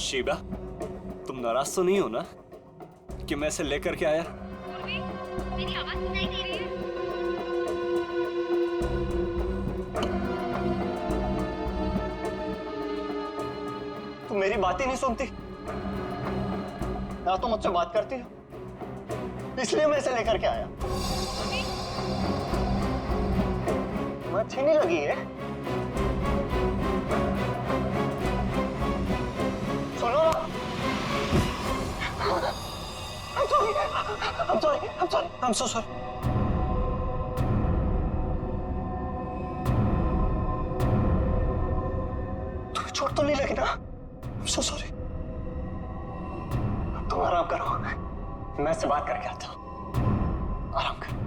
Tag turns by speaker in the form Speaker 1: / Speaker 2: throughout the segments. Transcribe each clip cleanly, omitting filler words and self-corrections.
Speaker 1: शीबा, तुम नाराज तो नहीं हो ना कि मैं इसे लेकर के आया?
Speaker 2: मेरी आवाज सुनाई दे रही है?
Speaker 3: तुम मेरी बात ही नहीं सुनती ना, तो मुझसे बात करती हो, इसलिए मैं इसे लेकर के आया। तुम्हें अच्छी नहीं लगी है? सुनो, I'm so sorry. तुम्हें चोट तो नहीं लगी ना? I'm so sorry. अब तुम आराम करो, मैं इससे बात करके आता हूँ। आराम करो।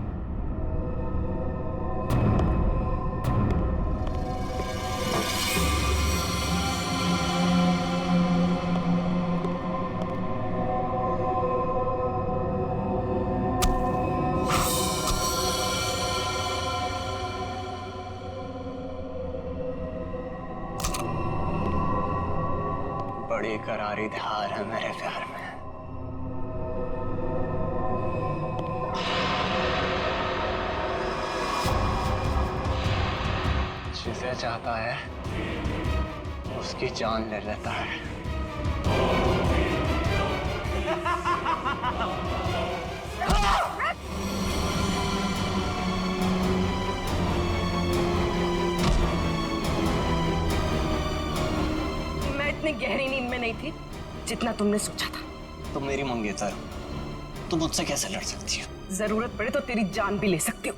Speaker 3: बड़ी करारी धार है मेरे प्यार में। जिसे चाहता है उसकी जान ले लेता है।
Speaker 4: मैं इतनी गहरी नींद में नहीं थी जितना तुमने सोचा था।
Speaker 3: तुम मेरी मंगेतर हो, तुम मुझसे कैसे लड़ सकती हो?
Speaker 4: जरूरत पड़े तो तेरी जान भी ले सकती हो।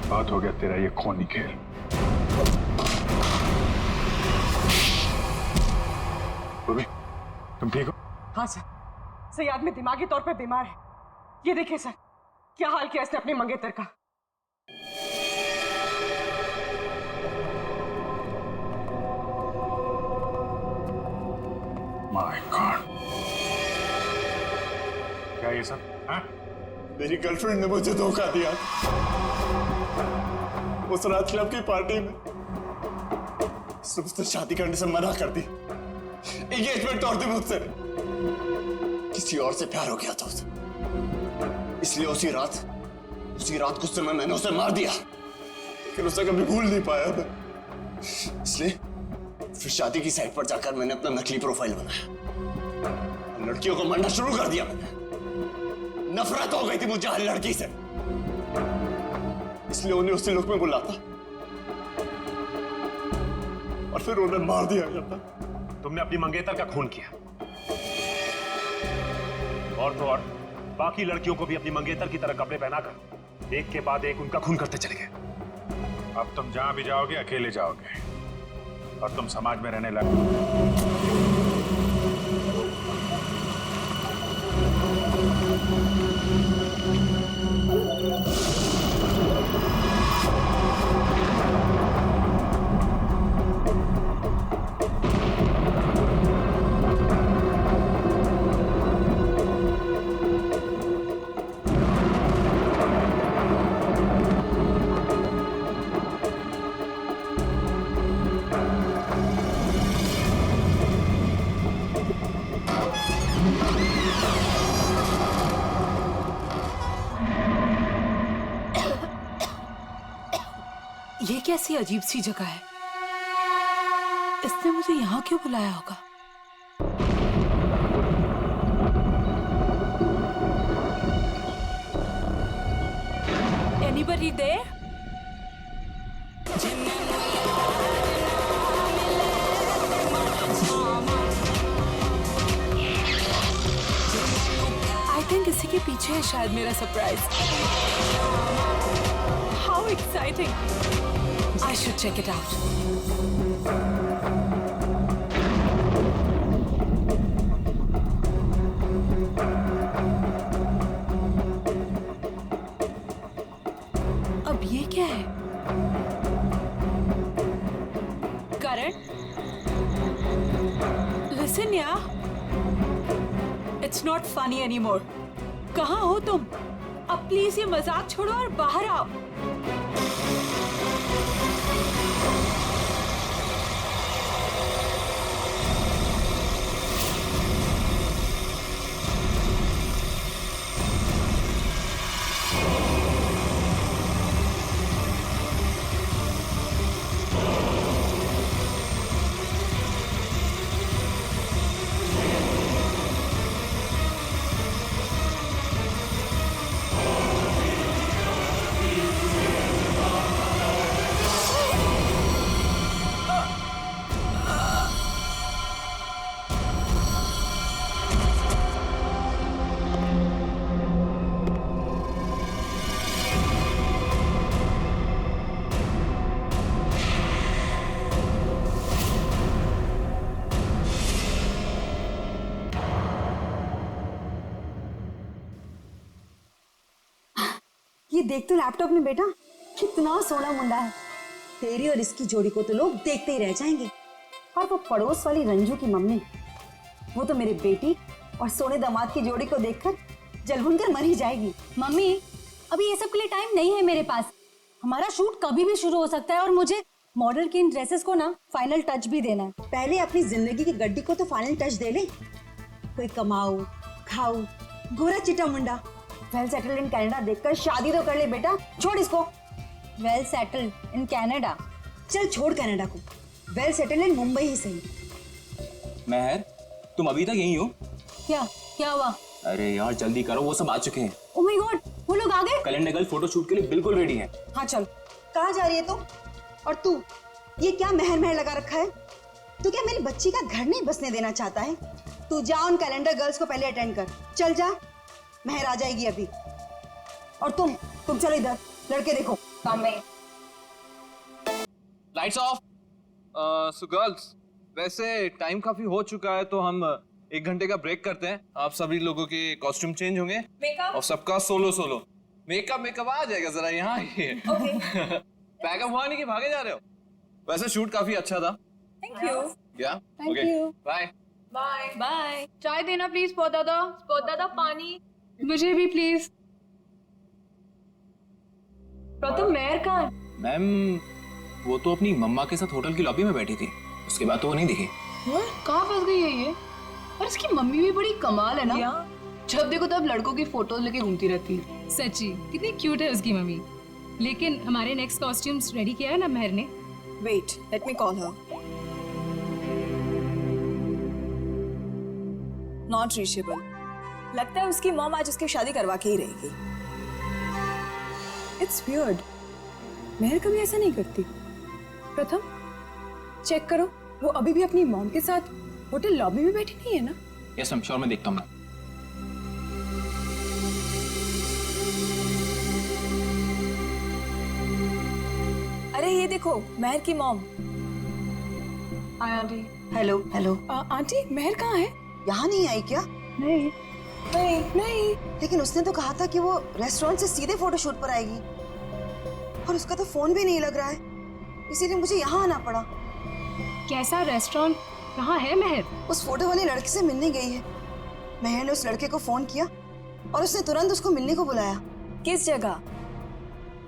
Speaker 5: बात हो गया तेरा ये खूनी खेल। पूर्वी, तुम ठीक हो?
Speaker 4: हाँ सर, सयाद में दिमागी तौर पे बीमार है। ये देखिए सर, क्या हाल किया इसने अपने मंगेतर का।
Speaker 5: माय गॉड, क्या ये सब? हाँ?
Speaker 3: मेरी गर्लफ्रेंड ने मुझे धोखा दिया उस रात क्लब की पार्टी में। उसने मुझसे शादी करने से मना कर दी, एंगेजमेंट तोड़ दी मुझसे। किसी और से प्यार हो गया था उसे, इसलिए उसी रात गुस्से में मैंने उसे मार दिया, लेकिन उसे कभी भूल नहीं पाया मैं। इसलिए फिर शादी की साइट पर जाकर मैंने अपना नकली प्रोफाइल बनाया, लड़कियों को मारना शुरू कर दिया मैंने। नफरत हो गई थी मुझे हर लड़की से, इसलिए उन्हें उसी लुक में बुलाता और फिर उन्हें मार दिया जाता।
Speaker 6: तुमने अपनी मंगेतर का खून किया, और तो और बाकी लड़कियों को भी अपनी मंगेतर की तरह कपड़े पहनाकर एक के बाद एक उनका खून करते चले गए।
Speaker 5: अब तुम जहां भी जाओगे अकेले जाओगे और तुम समाज में रहने लगे।
Speaker 7: ये कैसी अजीब सी जगह है? इसने मुझे यहाँ क्यों बुलाया होगा? Anybody there? I think इसी के पीछे है शायद मेरा surprise. How exciting! I should check it out. अब ये क्या है? करण? Listen यार, It's not funny anymore. कहाँ हो तुम? अब प्लीज ये मजाक छोड़ो और बाहर आओ।
Speaker 8: ये देख तो लैपटॉप में बेटा, कितना सोना मुंडा है। तेरी और इसकी जोड़ी को तो लोग देखते ही रह जाएंगे। और वो पड़ोस वाली रंजू की मम्मी, वो तो मेरी बेटी और सोने दामाद की जोड़ी को देखकर जलभुन कर मर ही जाएगी।
Speaker 9: मम्मी, अभी ये सब के लिए टाइम नहीं है मेरे पास। हमारा शूट कभी भी शुरू हो सकता है और मुझे मॉडल की इन ड्रेसेस को ना फाइनल टच भी देना है।
Speaker 8: पहले अपनी जिंदगी की गड्डी को तो फाइनल टच दे ले। कोई कमाऊ खाऊ गोरा चिटा मुंडा वेल सेटल्ड इन कनाडा देखकर शादी तो कर ले बेटा। छोड़ इसको।
Speaker 9: Well settled in Canada?
Speaker 8: चल छोड़ कनाडा को, वेल सेटल्ड इन मुंबई ही सही।
Speaker 10: महर, तुम अभी तक यहीं हो?
Speaker 9: क्या हुआ?
Speaker 10: अरे यार जल्दी करो, वो सब आ चुके हैं।
Speaker 9: ओह माय गॉड, वो लोग आ गए?
Speaker 10: कैलेंडर गर्ल फोटो शूट के लिए बिल्कुल रेडी हैं।
Speaker 8: हाँ चल। कहाँ जा रही है तू? और तू ये क्या महर महर लगा रखा है? तू क्या मेरी बच्ची का घर नहीं बसने देना चाहता है? तू जा उन कैलेंडर गर्ल्स को पहले अटेंड कर। चल जा, महर आ जाएगी अभी। और तुम चलो इधर, लड़के देखो काम में।
Speaker 1: Lights off. सो गर्ल्स, वैसे टाइम काफी हो चुका है तो हम 1 घंटे का ब्रेक करते हैं। आप सभी लोगों के कॉस्ट्यूम चेंज होंगे और सबका सोलो मेकअप आ जाएगा। जरा यहाँ पैकअप हुआ नहीं कि भागे जा रहे हो? वैसे शूट काफी अच्छा था।
Speaker 9: Thank you.
Speaker 1: Thank you. Bye
Speaker 9: bye.
Speaker 11: चाय देना प्लीज। स्पॉट दादा पानी मुझे भी प्लीज। प्रथम मेहर कहाँ है?
Speaker 10: मैम, वो तो अपनी मम्मा के साथ होटल की लॉबी में बैठी थी, उसके बाद तो वो नहीं दिखी।
Speaker 11: कहाँ फंस गई है ये? और इसकी मम्मी भी बड़ी कमाल है ना। जब देखो तब लड़कों की फोटोज लेके घूमती रहती है।
Speaker 7: सच्ची कितनी क्यूट है उसकी मम्मी। लेकिन हमारे नेक्स्ट कॉस्ट्यूम्स रेडी किया है ना महर ने?
Speaker 8: Wait, let me call her. Not reachable. लगता है उसकी मॉम आज उसकी शादी करवा के ही रहेगी। इट्स वियर्ड, महर कभी ऐसा नहीं करती। प्रथम चेक करो, वो अभी भी अपनी मॉम के साथ होटल लॉबी में बैठी नहीं है ना?
Speaker 10: यस मैम, श्योर, मैं देखता हूँ।
Speaker 8: अरे ये देखो, महर की mom.
Speaker 11: Hi aunty.
Speaker 8: Hello hello.
Speaker 11: Aunty Mehar कहाँ है?
Speaker 8: यहाँ नहीं आई क्या?
Speaker 11: नहीं।
Speaker 8: लेकिन उसने तो कहा था कि वो रेस्टोरेंट से सीधे फोटोशूट पर आएगी, और उसका तो फोन भी नहीं लग रहा है, इसीलिए मुझे यहाँ आना पड़ा।
Speaker 7: कैसा रेस्टोरेंट? कहाँ है महर?
Speaker 8: उस फोटो वाले लड़के से मिलने गई है। महर ने उस लड़के को फोन किया और उसने तुरंत उसको मिलने को बुलाया। किस जगह?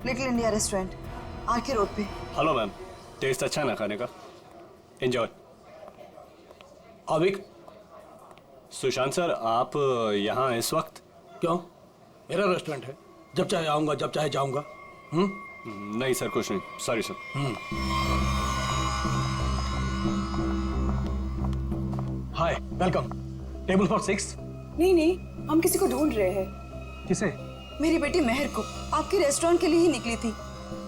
Speaker 8: Little India restaurant, RK road पे।
Speaker 1: हेलो मैम, टेस्ट अच्छा ना खाने का? एंजॉय। अभी सुशांत सर, आप यहाँ इस वक्त?
Speaker 12: क्यों? मेरा रेस्टोरेंट है, जब चाहे आऊंगा, जब चाहे जाऊंगा।
Speaker 3: नहीं सर, कुछ नहीं, sorry sir.
Speaker 12: Hi, welcome. Table for 6।
Speaker 4: नहीं, हम किसी को ढूंढ रहे हैं।
Speaker 12: किसे?
Speaker 8: मेरी बेटी मेहर को। आपके रेस्टोरेंट के लिए ही निकली थी।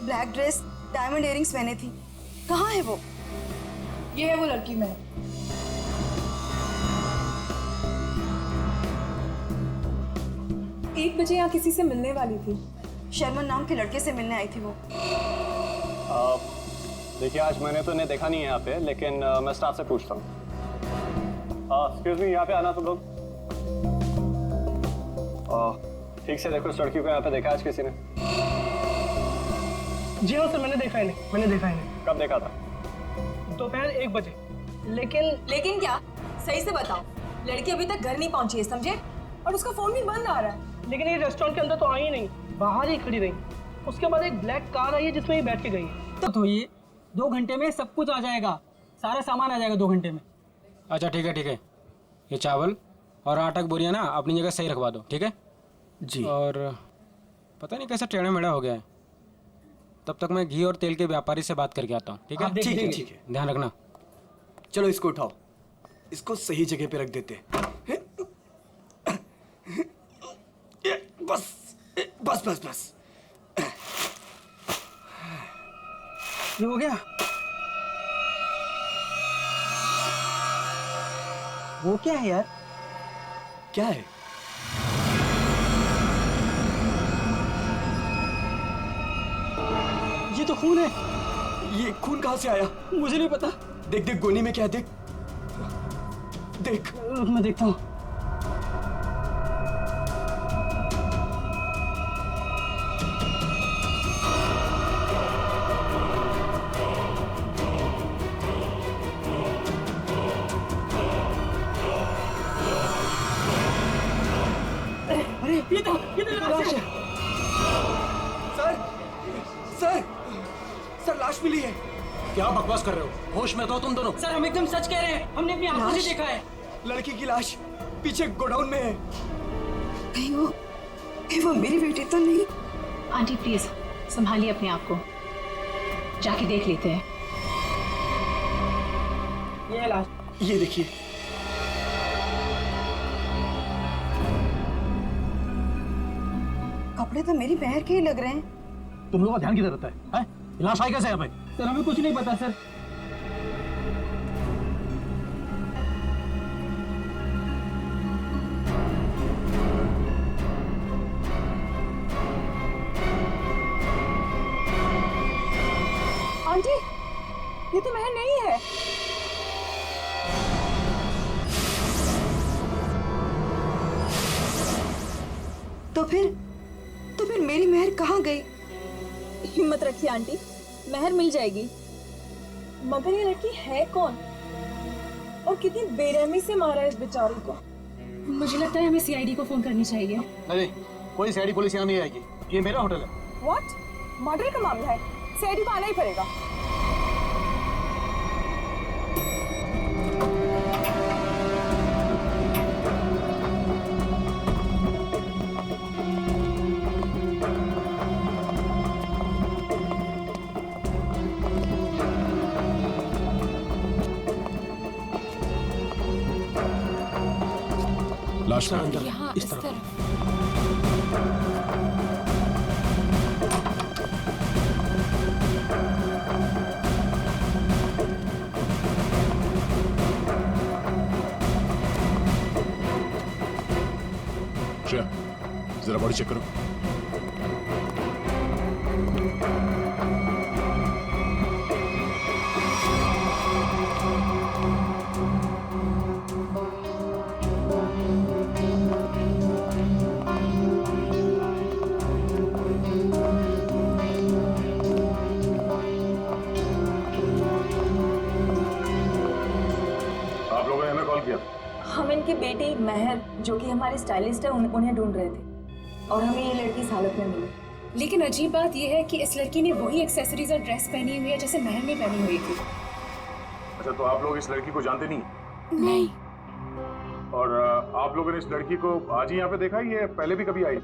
Speaker 8: ब्लैक ड्रेस, डायमंड इयरिंग्स पहने थी। कहाँ है वो?
Speaker 11: ये है वो लड़की मैं।
Speaker 4: 1 बजे यहाँ किसी से मिलने वाली थी।
Speaker 8: शर्मन नाम के लड़के से मिलने आई थी वो।
Speaker 3: देखिए, आज मैंने तो इन्हें देखा नहीं है यहाँ पे, लेकिन मैं स्टाफ से पूछता हूँ। एक्सक्यूज मी, यहाँ पे आना तुम लोग। ठीक से देखो, इस लड़की को यहाँ पे देखा आज किसी ने?
Speaker 12: जी हाँ सर, मैंने देखा इन्हें।
Speaker 3: कब देखा था?
Speaker 12: दोपहर 1 बजे।
Speaker 4: लेकिन क्या? सही से बताओ। लड़की अभी तक घर नहीं पहुंची है, समझे? और उसका फोन भी बंद आ रहा है।
Speaker 12: लेकिन ये रेस्टोरेंट के अंदर तो आई ही नहीं, बाहर ही खड़ी रही। उसके बाद एक ब्लैक कार आई है जिसमें ये बैठ के गई है।
Speaker 13: तो ये 2 घंटे में सब कुछ आ जाएगा, सारा सामान आ जाएगा 2 घंटे में।
Speaker 14: अच्छा ठीक है। ये चावल और आटा की बोरियां ना अपनी जगह सही रखवा दो, ठीक है
Speaker 12: जी।
Speaker 14: और पता नहीं कैसा टेढ़ा मेढ़ा हो गया है, तब तक मैं घी और तेल के व्यापारी से बात करके आता हूँ, ठीक है?
Speaker 12: ठीक है।
Speaker 14: ध्यान रखना।
Speaker 12: चलो इसको उठाओ, इसको सही जगह पे रख देते हैं। बस।
Speaker 13: ये हो गया? वो क्या है यार?
Speaker 12: क्या है?
Speaker 13: ये तो खून है।
Speaker 12: ये खून कहाँ से आया?
Speaker 13: मुझे नहीं पता।
Speaker 12: देख गोनी में क्या है, देख।
Speaker 13: रुक, मैं देखता हूँ। ये तो लाश है।
Speaker 12: सर लाश मिली है।
Speaker 14: क्या बकवास कर रहे हो? होश में तो तुम दोनों।
Speaker 13: सर, हम एकदम सच कह रहे हैं, हमने अपनी आंखों से देखा है।
Speaker 12: लड़की की लाश पीछे गोडाउन में है।
Speaker 8: नहीं वो मेरी बेटी तो नहीं।
Speaker 11: आंटी प्लीज संभालिए अपने आप को, जाके देख लेते हैं।
Speaker 13: ये है लाश।
Speaker 12: ये देखिए।
Speaker 8: कपड़े तो मेरी बहन के ही लग रहे हैं।
Speaker 12: तुम लोगों का ध्यान किधर रहता है? लाश आई कैसे यहाँ पे?
Speaker 13: सर, हमें कुछ नहीं पता सर।
Speaker 4: आंटी, ये तो मेहर नहीं है।
Speaker 8: तो फिर मेरी मेहर कहाँ गई?
Speaker 4: हिम्मत रखिए आंटी, मेहर मिल जाएगी। मगर ये लड़की है कौन और कितनी बेरहमी से मारा है इस बेचारी को?
Speaker 9: मुझे लगता है हमें सीआईडी को फोन करनी चाहिए।
Speaker 12: नहीं, कोई सीआईडी पुलिस यहाँ नहीं आएगी। ये मेरा होटल है।
Speaker 4: व्हाट? मर्डर का मामला है, सीआईडी को आना ही पड़ेगा।
Speaker 14: लाश का अंदर
Speaker 9: यहाँ
Speaker 14: इस तरफ।
Speaker 5: श्रेया, जरा बॉडी चेक करो। आप लोगों ने हमें कॉल किया?
Speaker 4: हम इनकी बेटी मेहर, जो कि हमारी स्टाइलिस्ट है, उन्हें ढूंढ रहे थे और हमें ये लड़की इस हालत में मिली।
Speaker 9: लेकिन अजीब बात यह है कि इस लड़की ने वही एक्सेसरीज और ड्रेस पहनी हुई है जैसे मेहर ने पहनी हुई थी।
Speaker 5: अच्छा, तो आप लोग इस लड़की को जानते नहीं?
Speaker 9: नहीं।
Speaker 5: और आप लोगों ने इस लड़की को आज ही यहाँ पे देखा, ये पहले भी कभी आई?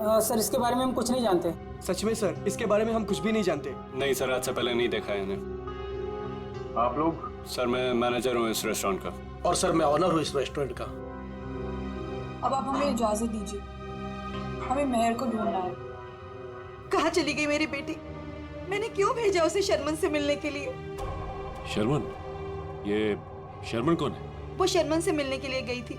Speaker 13: सर इसके बारे में हम कुछ नहीं जानते।
Speaker 12: सच में सर, इसके बारे में हम कुछ भी नहीं जानते।
Speaker 15: नहीं सर, आज से पहले नहीं देखा है इन्हें।
Speaker 6: आप लोग?
Speaker 15: सर मैं मैनेजर हूँ इस रेस्टोरेंट का।
Speaker 12: और सर मैं ऑनर हूँ इस रेस्टोरेंट का।
Speaker 4: अब आप हमें इजाजत दीजिए, हमें मेहर को ढूंढना है।
Speaker 8: कहाँ चली गई मेरी बेटी? मैंने क्यों भेजा उसे शर्मन से मिलने के लिए?
Speaker 6: शर्मन? ये शर्मन कौन है?
Speaker 8: वो शर्मन से मिलने के लिए गई थी।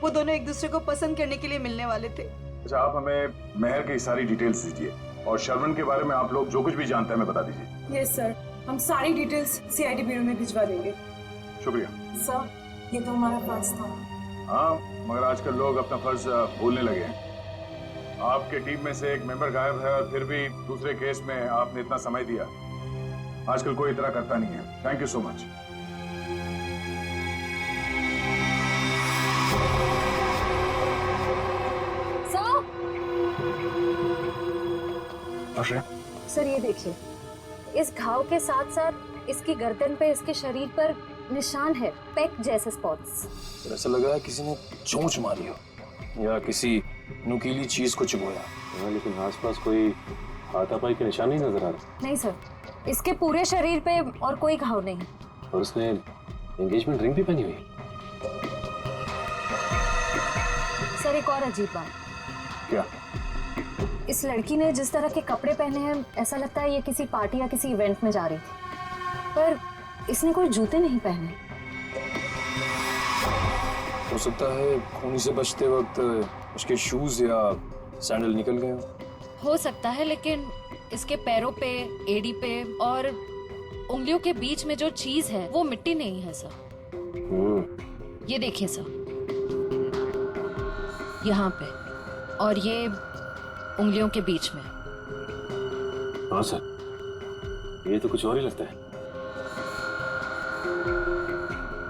Speaker 8: वो दोनों एक दूसरे को पसंद करने के लिए मिलने वाले थे।
Speaker 5: अच्छा, आप हमें मेहर की सारी डिटेल्स दीजिए और शर्मन के बारे में आप लोग जो कुछ भी जानते हैं हमें बता दीजिए।
Speaker 4: यस सर, हम सारी डिटेल्स सीआईडी ब्यूरो में भिजवा देंगे।
Speaker 5: शुक्रिया
Speaker 4: सर, ये तो हमारा फर्ज था।
Speaker 5: हाँ, मगर आजकल लोग अपना फर्ज भूलने लगे हैं। आपके टीम में से एक मेंबर गायब है और फिर भी दूसरे केस में आपने इतना समय दिया। आजकल कोई इतना करता नहीं है। Thank you so much.
Speaker 9: Sir ये देखिए, इस घाव के साथ साथ इसकी गर्दन पे, इसके शरीर पर निशान है, पेक जैसे स्पॉट्स।
Speaker 10: ऐसा लग रहा है किसी ने चोंच मारी हो या किसी नुकीली चीज को चुभोया।
Speaker 6: लेकिन आसपास कोई हाथापाई के निशान नहीं नजर आ रहे।
Speaker 9: नहीं सर, इसके पूरे शरीर पे और कोई घाव नहीं।
Speaker 6: और उसने एंगेजमेंट रिंग भी पहनी हुई।
Speaker 9: सर एक और अजीब बात।
Speaker 5: क्या?
Speaker 9: इस लड़की ने जिस तरह के कपड़े पहने हैं, ऐसा लगता है ये किसी पार्टी या किसी इवेंट में जा रही थी, पर इसने कोई जूते नहीं पहने।
Speaker 10: हो सकता है खूनी से बचते वक्त उसके शूज या सैंडल निकल गए
Speaker 7: हो सकता है, लेकिन इसके पैरों पे, एड़ी पे और उंगलियों के बीच में जो चीज है वो मिट्टी नहीं है सर। ये देखिए सर, यहाँ पे और ये उंगलियों के बीच में।
Speaker 6: हाँ सर, ये तो कुछ और ही लगता है।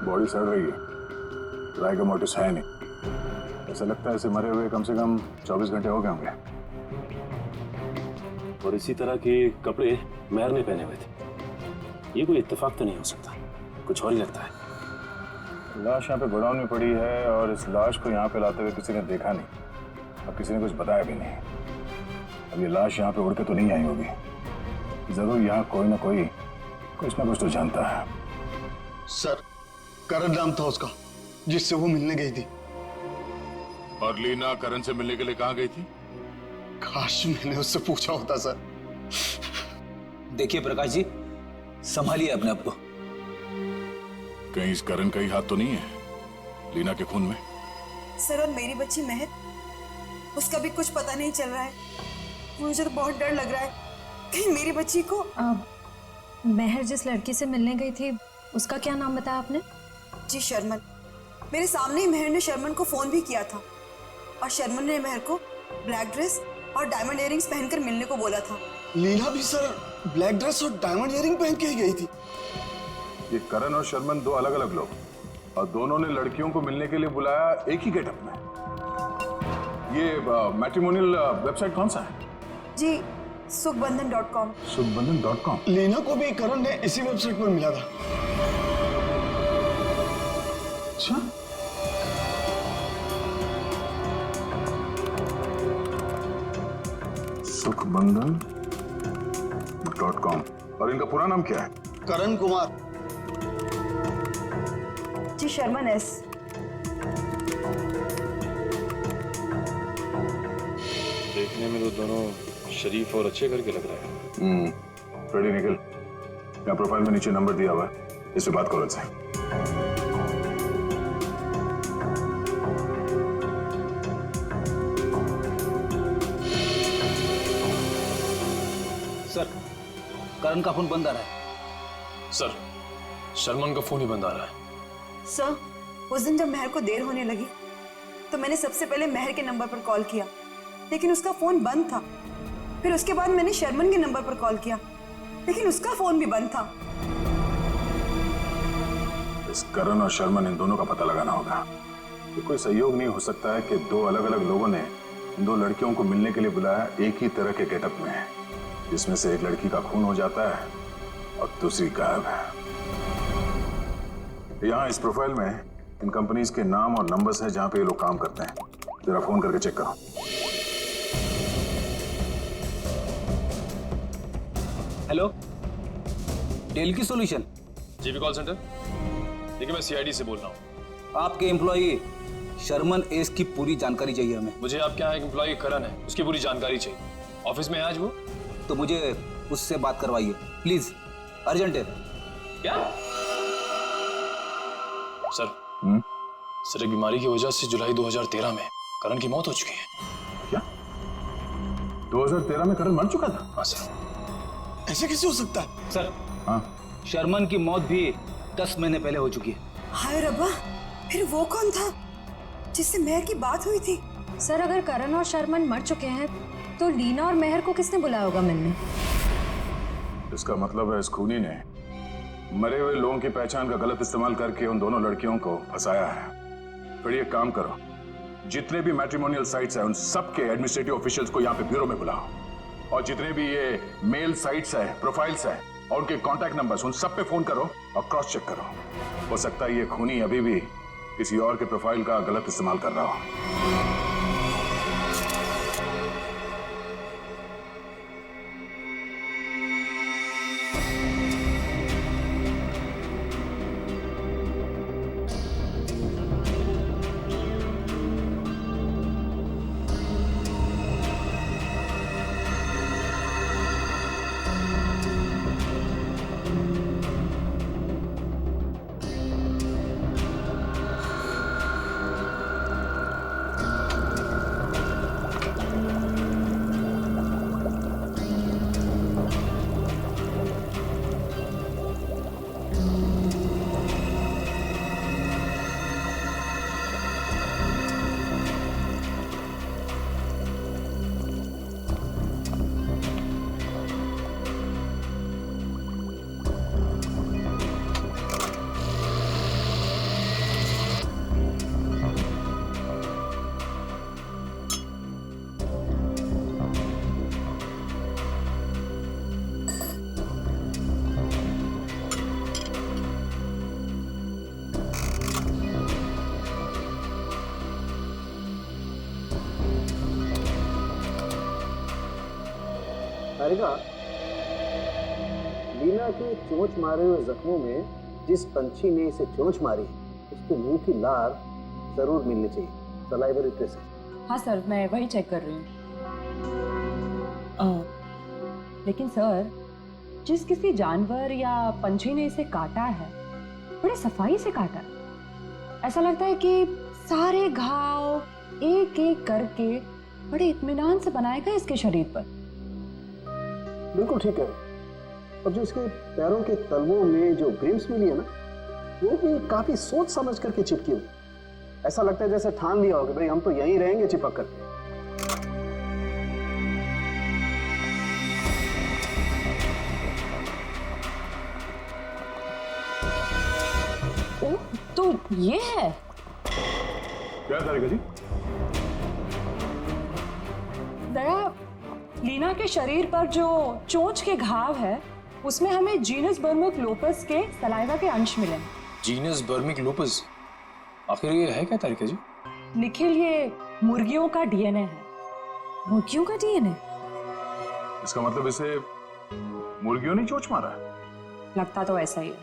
Speaker 5: बॉडी सड़ रही है, राइगर मोटिस है नहीं। ऐसा लगता है इसे मरे हुए कम से कम 24 घंटे हो गए होंगे।
Speaker 6: और इसी तरह के कपड़े मेहर ने पहने हुए थे। ये कोई इत्तेफाक तो नहीं हो सकता, कुछ और ही लगता है।
Speaker 5: लाश यहाँ पे गोडाउन में पड़ी है और इस लाश को यहाँ पे लाते हुए किसी ने देखा नहीं और किसी ने कुछ बताया भी नहीं। अब ये लाश यहाँ पे उड़ के तो नहीं आई होगी। जरूर यहाँ कोई ना कोई कुछ ना कुछ तो जानता है।
Speaker 3: सर, करण नाम था उसका जिससे वो मिलने गई थी।
Speaker 5: और लीना करण से मिलने के लिए कहाँ गई थी?
Speaker 3: काश मैंने उससे पूछा होता सर।
Speaker 16: देखिए प्रकाश जी, संभालिए अपने आप को।
Speaker 5: कहीं इस करण का ही हाथ तो नहीं है लीना के खून में?
Speaker 8: सर, और मेरी बच्ची महर, उसका भी कुछ पता नहीं चल रहा है। मुझे तो बहुत डर लग रहा है कहीं मेरी बच्ची को।
Speaker 9: महर जिस लड़की से मिलने गई थी, उसका क्या नाम बताया आपने?
Speaker 8: जी शर्मन। मेरे सामने ही महर ने शर्मन को फोन भी किया था और शर्मन ने महर को ब्लैक ड्रेस और डायमंड इयरिंग्स पहनकर मिलने को बोला था।
Speaker 3: लीना भी सर ब्लैक ड्रेस और डायमंड इयरिंग पहन के ही गई थी।
Speaker 5: ये करण और शर्मन दो अलग अलग लोग और दोनों ने लड़कियों को मिलने के लिए बुलाया एक ही गेटअप में। ये मैट्रिमोनियल वेबसाइट कौन सा है?
Speaker 8: जी सुखबंधन.com।
Speaker 5: सुखबंधन.com।
Speaker 3: लीना को भी करण ने इसी वेबसाइट पर मिला था।
Speaker 5: अच्छा, सुखबंधन.com। और इनका पूरा नाम क्या है?
Speaker 3: करण कुमार।
Speaker 8: जी शर्मन एस।
Speaker 6: देखने में तो दोनों शरीफ और अच्छे घर के लग रहे हैं।
Speaker 5: रेडी निकल। यहाँ प्रोफाइल में नीचे नंबर दिया हुआ है, इस पे बात करो इनसे।
Speaker 16: सर, करण का फोन बंद आ रहा है।
Speaker 10: सर, शर्मन का फोन ही बंद आ रहा है।
Speaker 8: सर, उस दिन जब महर को देर होने लगी तो मैंने सबसे पहले महर के नंबर पर कॉल किया, लेकिन उसका फोन बंद था। फिर उसके बाद मैंने शर्मन के नंबर पर कॉल किया, लेकिन उसका फोन भी बंद था।
Speaker 5: इस करण और शर्मन, इन दोनों का पता लगाना होगा। ये कोई सहयोग नहीं हो सकता है कि दो अलग अलग लोगों ने इन दो लड़कियों को मिलने के लिए बुलाया एक ही तरह के गेटअप में, जिसमें से एक लड़की का खून हो जाता है और दूसरी गायब है। यहाँ इस प्रोफाइल में इन कंपनीज के नाम और नंबर्स हैं जहां पे ये लोग काम करते हैं। जरा फोन करके चेक करो।
Speaker 16: हेलो, टेल की सॉल्यूशन।
Speaker 10: GB call centre. देखिए मैं सीआईडी से बोल रहा हूँ।
Speaker 16: आपके एम्प्लॉई शर्मन एस की पूरी जानकारी चाहिए हमें।
Speaker 10: मुझे आपके यहाँ एक एम्प्लॉई करण है, उसकी पूरी जानकारी चाहिए। ऑफिस में है आज वो?
Speaker 16: तो मुझे उससे बात करवाइए प्लीज, अर्जेंट है।
Speaker 10: क्या सर? सर एक बीमारी की वजह से जुलाई 2013 में करण की मौत हो चुकी है।
Speaker 5: क्या 2013 में करण मर चुका था?
Speaker 10: हाँ सर।
Speaker 3: ऐसे कैसे हो सकता है
Speaker 16: सर?
Speaker 5: हाँ,
Speaker 16: शर्मन की मौत भी 10 महीने पहले हो चुकी है।
Speaker 8: हाय रब्बा, फिर वो कौन था जिससे मेहर की बात हुई थी?
Speaker 9: सर अगर करण और शर्मन मर चुके हैं तो लीना और मेहर को किसने बुलाया होगा मिलने?
Speaker 5: इसका मतलब है इस खूनी ने मरे हुए लोगों की पहचान का गलत इस्तेमाल करके उन दोनों लड़कियों को फंसाया है। फिर ये काम करो, जितने भी मैट्रिमोनियल साइट्स हैं उन सबके एडमिनिस्ट्रेटिव ऑफिशियल्स को यहाँ पे ब्यूरो में बुलाओ, और जितने भी ये मेल साइट्स है, प्रोफाइल्स है और उनके कॉन्टैक्ट नंबर्स, उन सब पे फोन करो और क्रॉस चेक करो। हो सकता है ये खूनी अभी भी किसी और के प्रोफाइल का गलत इस्तेमाल कर रहा हो।
Speaker 17: लीना के चोंच मारे हुए जख्मों में जिस पंछी ने इसे चोंच मारी उसके मुंह की लार जरूर मिलनी चाहिए, सलाइवरी ट्रेसेस।
Speaker 4: हाँ सर, मैं वही चेक कर रही हूँ। लेकिन सर, जिस किसी जानवर या पंछी ने इसे काटा है बड़े सफाई से काटा है। ऐसा लगता है कि सारे घाव एक एक करके बड़े इत्मीनान से बनाए गए इसके शरीर पर।
Speaker 17: बिल्कुल ठीक है। और जो इसके पैरों के तलवों में जो ग्रिम्स मिली है ना, वो भी काफी सोच समझ करके चिपकी हुई। ऐसा लगता है जैसे ठान लिया हो कि भाई हम तो यहीं रहेंगे चिपक कर।
Speaker 4: ओह, तो ये है
Speaker 5: क्या करेगा जी?
Speaker 4: दया, लीना के शरीर पर जो चोंच के घाव है उसमें हमें जीनस बर्मुकलोपस के सलाइवा के अंश मिले।
Speaker 10: जीनस बर्मुकलोपस? आखिर ये है क्या तारिका जी?
Speaker 4: निखिल, ये मुर्गियों का डीएनए है। मुर्गियों का डीएनए?
Speaker 5: इसका मतलब इसे मुर्गियों ने चोंच मारा है?
Speaker 4: लगता तो ऐसा ही है।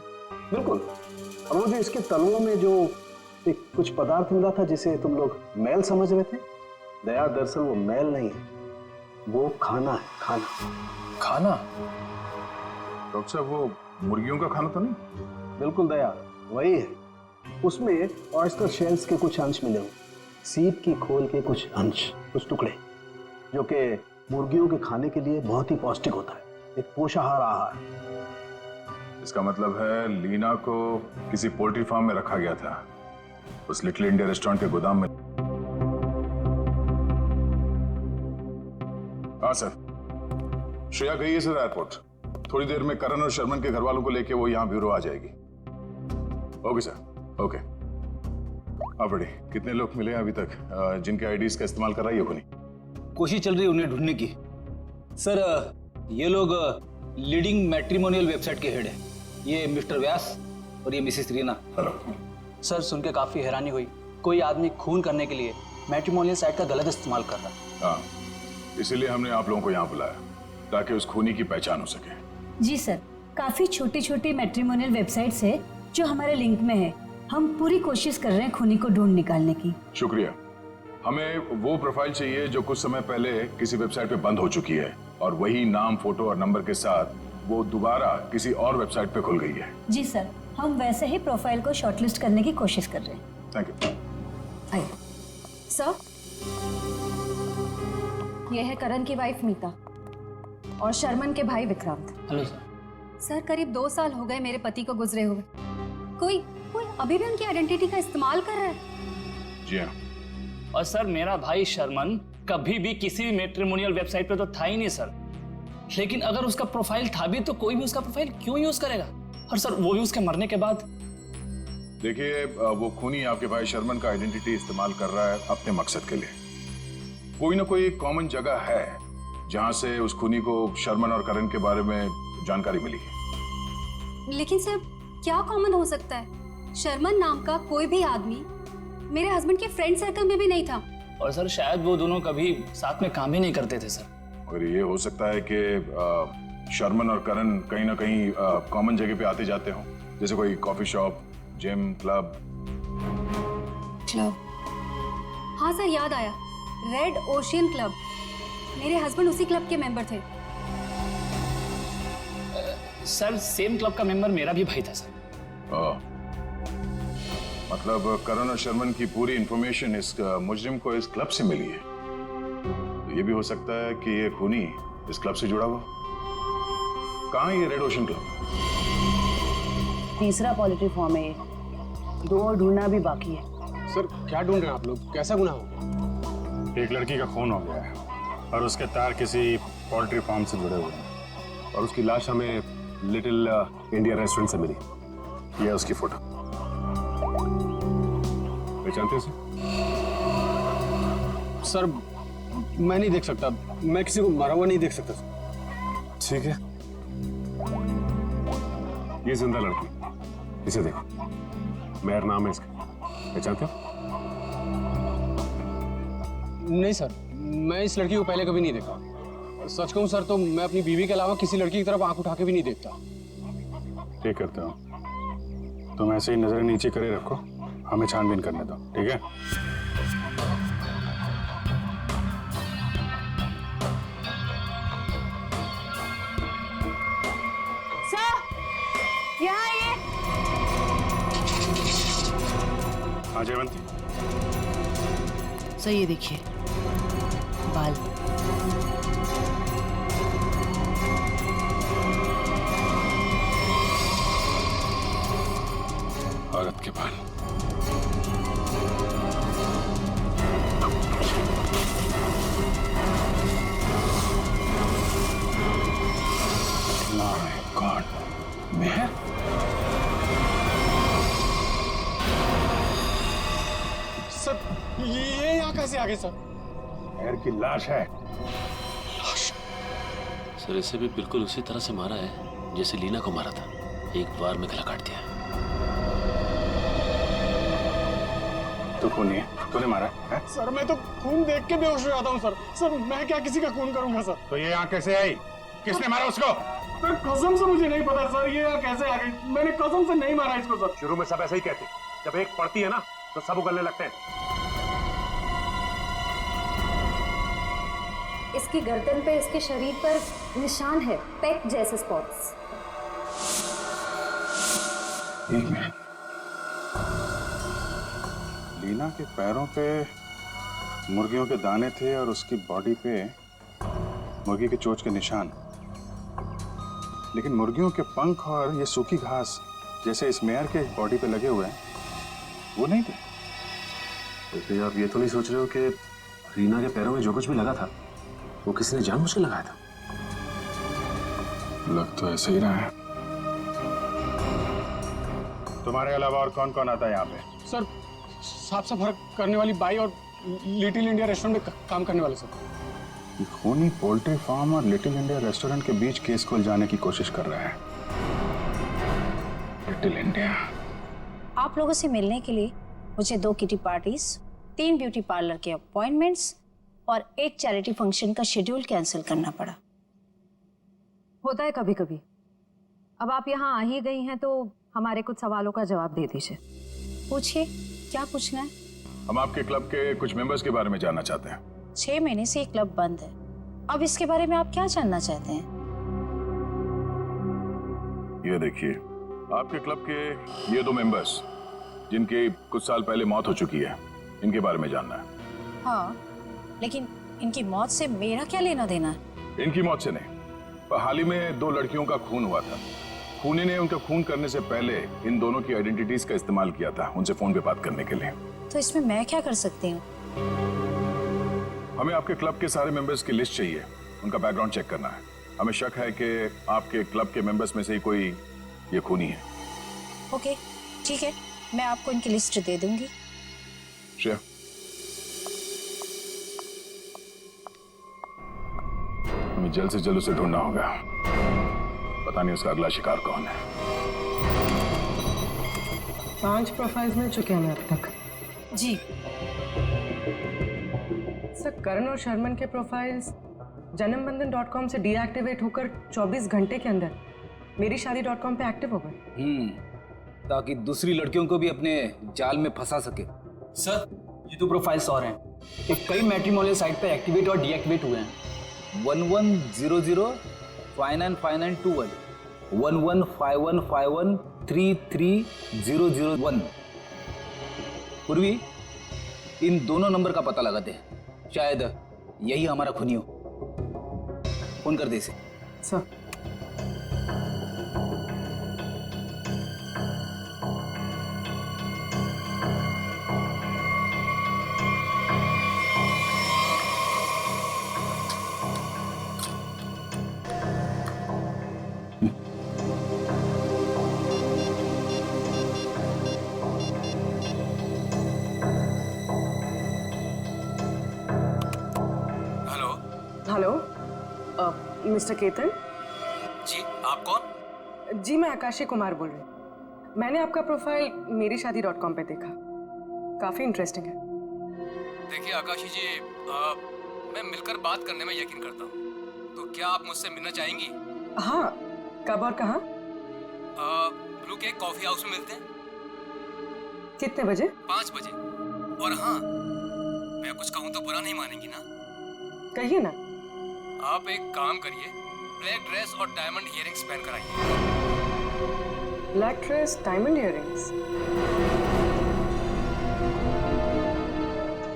Speaker 17: बिल्कुल। और वो जो इसके तलवों में जो एक कुछ पदार्थ मिला था जिसे तुम लोग मैल समझ रहे थे, दया दरअसल वो मैल नहीं है, वो खाना है। खाना?
Speaker 10: खाना?
Speaker 5: डॉक्टर साहब, वो मुर्गियों का खाना तो नहीं?
Speaker 17: बिल्कुल दया, वही है। उसमें ऑयस्टर शेल्स के कुछ अंश मिले हुए, सीप की खोल के कुछ अंश, कुछ टुकड़े, जो कि मुर्गियों के खाने के लिए बहुत ही पौष्टिक होता है, एक पोषाहार आहार।
Speaker 5: इसका मतलब है लीना को किसी पोल्ट्री फार्म में रखा गया था, उस लिटिल इंडिया रेस्टोरेंट के गोदाम में। हाँ सर, श्रेया गई है सर एयरपोर्ट। थोड़ी देर में करण और शर्मन के घर वालों को लेके वो यहाँ ब्यूरो आ जाएगी। Okay sir, okay. हाँ बड़ी, कितने लोग मिले अभी तक जिनके आईडीज का इस्तेमाल कर रही है कोनी?
Speaker 16: कोशिश चल रही है उन्हें ढूंढने की। सर ये लोग लीडिंग मैट्रिमोनियल वेबसाइट के हेड हैं। ये मिस्टर व्यास और ये मिसेस रीना।
Speaker 5: हेलो
Speaker 13: सर, सुन के काफी हैरानी हुई। कोई आदमी खून करने के लिए मैट्रिमोनियल साइट का गलत इस्तेमाल कर रहा है।
Speaker 5: हाँ, इसीलिए हमने आप लोगों को यहाँ बुलाया ताकि उस खूनी की पहचान हो सके।
Speaker 9: जी सर, काफी छोटी छोटी मैट्रिमोनियल वेबसाइट्स है जो हमारे लिंक में है। हम पूरी कोशिश कर रहे हैं खूनी को ढूंढ निकालने की।
Speaker 5: शुक्रिया। हमें वो प्रोफाइल चाहिए जो कुछ समय पहले किसी वेबसाइट पे बंद हो चुकी है और वही नाम, फोटो और नंबर के साथ वो दोबारा किसी और वेबसाइट पे खुल गई है।
Speaker 9: जी सर, हम वैसे ही प्रोफाइल को शॉर्टलिस्ट करने की कोशिश कर रहे हैं।
Speaker 5: Thank you.
Speaker 7: आइए सर, ये है करण की वाइफ मीता और शर्मन के भाई विक्रांत।
Speaker 13: Hello sir.
Speaker 9: सर, करीब 2 साल हो गए मेरे पति को गुजरे हुए। कोई अभी भी उनकी आइडेंटिटी का इस्तेमाल कर रहा है।
Speaker 5: जी हाँ।
Speaker 13: और सर, मेरा भाई शर्मन कभी भी किसी भी मैट्रिमोनियल वेबसाइट पे तो था ही नहीं सर। लेकिन अगर उसका प्रोफाइल था भी तो कोई भी उसका प्रोफाइल क्यों यूज करेगा? और सर, वो भी उसके मरने के बाद।
Speaker 5: देखिए, वो खूनी आपके भाई शर्मन का आइडेंटिटी इस्तेमाल कर रहा है अपने मकसद के लिए। कोई ना कोई कॉमन जगह है जहां से उस खूनी को शर्मन और करण के बारे में जानकारी मिली है।
Speaker 9: लेकिन सर, क्या कॉमन हो सकता है? शर्मन नाम का कोई भी आदमी मेरे हस्बैंड के फ्रेंड सर्कल में भी नहीं था।
Speaker 13: और सर, शायद वो दोनों कभी साथ में काम ही नहीं करते थे सर।
Speaker 5: और ये हो सकता है कि शर्मन और करण कहीं ना कहीं कॉमन जगह पे आते जाते हों, जैसे कोई कॉफी शॉप, जिम, क्लब।
Speaker 9: हाँ सर, याद आया, रेड ओशियन क्लब। मेरे हस्बैंड उसी क्लब के मेंबर थे।
Speaker 13: सर, सेम क्लब का मेंबर मेरा भी भाई था सर।
Speaker 5: मतलब करण और शर्मन की पूरी इंफॉर्मेशन इस मुजरिम को इस क्लब से मिली है। तो ये भी हो सकता है कि ये खूनी इस क्लब से जुड़ा हुआ। कहाँ है ये रेड ओशन क्लब?
Speaker 12: तीसरा पॉजिटिव फॉर्म है ये, 2 और ढूंढना भी बाकी है।
Speaker 10: सर, क्या ढूंढ रहे हैं आप लोग? कैसा गुनाह हो गया?
Speaker 6: एक लड़की का खून हो गया है और उसके तार किसी पोल्ट्री फार्म से जुड़े हुए हैं और उसकी लाश हमें लिटिल इंडिया रेस्टोरेंट से मिली। यह है उसकी फोटो। पहचानते हो
Speaker 10: सर, मैं नहीं देख सकता। मैं किसी को मरा हुआ नहीं देख सकता।
Speaker 6: ठीक है, ये जिंदा लड़की, इसे देखो। मेहर नाम है इसका। पहचानते हो?
Speaker 10: नहीं सर, मैं इस लड़की को पहले कभी नहीं देखा। सच कहूं सर, तो मैं अपनी बीवी के अलावा किसी लड़की की तरफ आंख उठा के भी नहीं देखता।
Speaker 6: ठीक करता हूँ, तुम ऐसे ही नजरें नीचे करे रखो, हमें छानबीन करने दो, ठीक है?
Speaker 9: सर, यहाँ ये।
Speaker 6: हाँ जयवंती।
Speaker 11: सर, ये देखिए बाल।
Speaker 5: औरत के बाल। गॉड, मेहर।
Speaker 10: सर, ये यहाँ कैसे आ गए सर?
Speaker 6: मेहर की लाश है।
Speaker 15: सर, इसे भी बिल्कुल उसी तरह से मारा है जैसे लीना को मारा था। एक बार में गला काट दिया।
Speaker 6: तू खूनी है, तूने मारा है?
Speaker 10: सर, मैं तो खून देख के बेहोश हो जाता हूँ सर। सर, मैं क्या किसी का खून करूंगा सर?
Speaker 6: तो ये यहाँ कैसे आई? किसने मारा उसको?
Speaker 10: सर, कसम से मुझे नहीं पता सर, ये यहाँ कैसे आ गई? मैंने कसम से नहीं मारा इसको सर।
Speaker 6: शुरू में सब ऐसे ही कहते, जब एक पड़ती है ना तो सब उगलने लगते हैं।
Speaker 7: इसकी गर्दन पे, इसके शरीर पर निशान है, पेट जैसे स्पॉट्स।
Speaker 5: एक मिनट, लीना के पैरों पे मुर्गियों के दाने थे और उसकी बॉडी पे मुर्गी के चोंच के निशान। लेकिन मुर्गियों के पंख और ये सूखी घास जैसे इस मेयर के बॉडी पे लगे हुए हैं, वो नहीं थे।
Speaker 10: तो फिर आप ये तो नहीं सोच रहे हो कि रीना के पैरों में जो कुछ भी लगा था वो किसी ने जानबूझ के लगाया था?
Speaker 5: लग तो ऐसे ही रहा है।
Speaker 6: तुम्हारे अलावा और कौन कौन आता है यहाँ पे?
Speaker 10: सर, साफ सफाई करने वाली बाई और लिटिल इंडिया रेस्टोरेंट में काम करने वाले सर।
Speaker 5: खूनी पोल्ट्री फार्म और लिटिल इंडिया रेस्टोरेंट के बीच केस को उलझाने की कोशिश कर रहा है। Little India.
Speaker 9: आप लोगों से मिलने के लिए मुझे 2 किटी पार्टीज, 3 ब्यूटी पार्लर के अपॉइंटमेंट्स और 1 चैरिटी फंक्शन का शेड्यूल कैंसिल करना पड़ा।
Speaker 4: होता है कभी कभी, अब आप यहाँ आ ही गई हैं तो हमारे कुछ सवालों का जवाब दे दीजिए।
Speaker 9: पूछिए, क्या पूछना है?
Speaker 5: हम आपके क्लब के कुछ मेंबर्स के बारे में जानना चाहते हैं।
Speaker 9: 6 महीने से ये क्लब बंद है, अब इसके बारे में आप क्या जानना चाहते हैं?
Speaker 5: ये देखिए, आपके क्लब के ये 2 मेंबर्स जिनकी कुछ साल पहले मौत हो चुकी है, इनके बारे में जानना है।
Speaker 9: हाँ, लेकिन इनकी मौत से मेरा क्या लेना देना है?
Speaker 5: इनकी मौत से नहीं, पर हाल ही में 2 लड़कियों का खून हुआ था। खूनी ने उनका खून करने से पहले इन दोनों की आइडेंटिटीज का इस्तेमाल किया था उनसे फोन पे बात करने के लिए।
Speaker 9: तो इसमें मैं क्या कर सकती हूँ?
Speaker 5: हमें आपके क्लब के सारे मेंबर्स की लिस्ट चाहिए, उनका बैकग्राउंड चेक करना है। हमें शक है कि आपके क्लब के मेंबर्स में से ही कोई ये खूनी है।
Speaker 9: ओके, ठीक है, मैं आपको इनकी लिस्ट दे दूंगी।
Speaker 5: श्रेया, हमें जल्द से जल्द उसे ढूंढना होगा। पता नहीं उसका अगला शिकार कौन है।
Speaker 12: 5 प्रोफाइल्स मिल चुके हैं अब तक।
Speaker 9: जी
Speaker 12: सर, करण और शर्मन के प्रोफाइल्स janambandan.com से डीएक्टिवेट होकर 24 घंटे के अंदर मेरीशादी.com पे एक्टिव हो गए।
Speaker 16: ताकि दूसरी लड़कियों को भी अपने जाल में फंसा सके।
Speaker 10: सर, ये 2 प्रोफाइल्स और हैं। एक कई मैट्रिमोनियल साइट पे एक्टिवेट और डीएक्टिवेट हुए हैं।
Speaker 16: 1100 595921 115151 33001। पूर्वी, इन दोनों नंबर का पता लगाते हैं, शायद यही हमारा खूनी हो। फोन कर दे इसे।
Speaker 12: सर, हेलो, मिस्टर केतन
Speaker 14: जी, आप कौन?
Speaker 12: जी, मैं आकाशी कुमार बोल रही हूँ। मैंने आपका प्रोफाइल मेरीशादी.com पे देखा, काफी इंटरेस्टिंग है।
Speaker 14: देखिए आकाशी जी, मैं मिलकर बात करने में यकीन करता हूँ, तो क्या आप मुझसे मिलना चाहेंगी?
Speaker 12: हाँ, कब और कहाँ?
Speaker 14: ब्लू केक कॉफी हाउस में मिलते हैं।
Speaker 12: कितने बजे?
Speaker 14: 5 बजे। और हाँ, मैं कुछ कहूँ तो बुरा नहीं मानेंगी ना?
Speaker 12: कहिए ना।
Speaker 14: आप एक काम करिए, ब्लैक ड्रेस और डायमंड इयररिंग्स पहन कर आइए।
Speaker 12: Black dress, diamond earrings.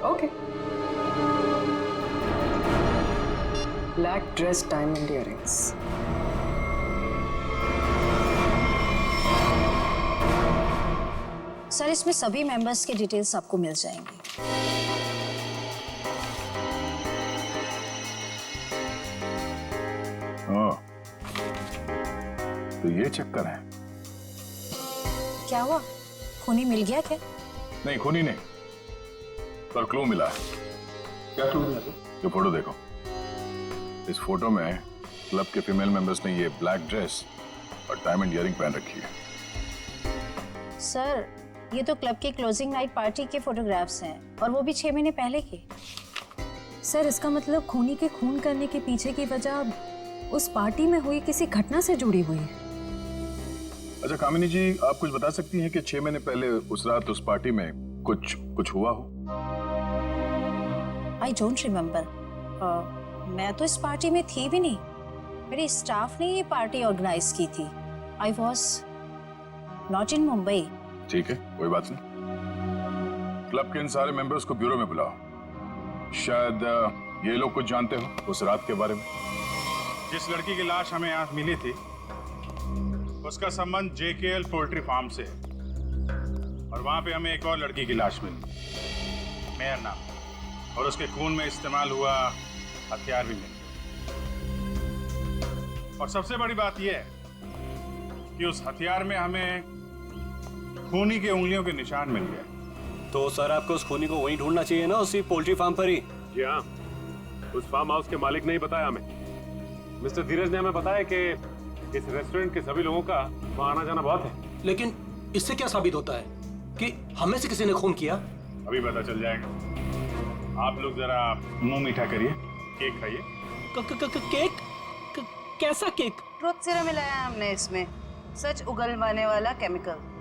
Speaker 12: Okay. Black dress, diamond earrings.
Speaker 9: Sir, इसमें सभी मेंबर्स के डिटेल्स आपको मिल जाएंगे।
Speaker 5: तो ये चक्कर है।
Speaker 9: क्या हुआ, खूनी मिल गया क्या?
Speaker 5: नहीं, खूनी नहीं, पर क्लू मिला है।
Speaker 6: क्या क्लू मिला?
Speaker 5: ये फोटो देखो। इस फोटो में क्लब के फीमेल मेंबर्स ने ये ब्लैक ड्रेस और डायमंड इयररिंग पहन रखी है।
Speaker 9: सर, ये तो क्लब की क्लोजिंग नाइट पार्टी के फोटोग्राफ्स हैं, और वो भी 6 महीने पहले के।
Speaker 4: सर, इसका मतलब खूनी के खून करने के पीछे की वजह उस पार्टी में हुई किसी घटना से जुड़ी हुई है।
Speaker 5: अच्छा कामिनी जी, आप कुछ बता सकती हैं कि 6 महीने पहले उस रात उस पार्टी में कुछ हुआ हो?
Speaker 9: I don't remember. मैं तो इस पार्टी में थी भी नहीं। मेरे स्टाफ ने ये पार्टी ऑर्गेनाइज की थी। I was not in Mumbai.
Speaker 5: ठीक है, कोई बात नहीं। क्लब के इन सारे मेंबर्स को ब्यूरो में बुलाओ। शायद ये लोग कुछ जानते हो उस रात के बारे में।
Speaker 6: जिस लड़की की लाश हमें यहाँ मिली थी, उसका संबंध JKL पोल्ट्री फार्म से है, और वहां पे हमें एक और लड़की की लाश मिली, मेहर नाम, और उसके खून में इस्तेमाल हुआ हथियार भी मिले। और सबसे बड़ी बात यह है कि उस हथियार में हमें खूनी के उंगलियों के निशान मिल गए।
Speaker 10: तो सर, आपको उस खूनी को वहीं ढूंढना चाहिए ना, उसी पोल्ट्री फार्म पर ही।
Speaker 6: जी हाँ, उस फार्म हाउस के मालिक ने ही बताया हमें। मिस्टर धीरज ने हमें बताया कि इस रेस्टोरेंट के सभी लोगों का वहाँ आना जाना बहुत है।
Speaker 10: लेकिन इससे क्या साबित होता है कि हमें से किसी ने खून किया?
Speaker 6: अभी पता चल जाएगा। आप लोग जरा मुंह मीठा करिए, केक खाइए।
Speaker 12: केक? कैसा केक?
Speaker 8: ट्रुथ सीरम मिलाया हमने इसमें।
Speaker 9: सच उगलवाने वाला केमिकल।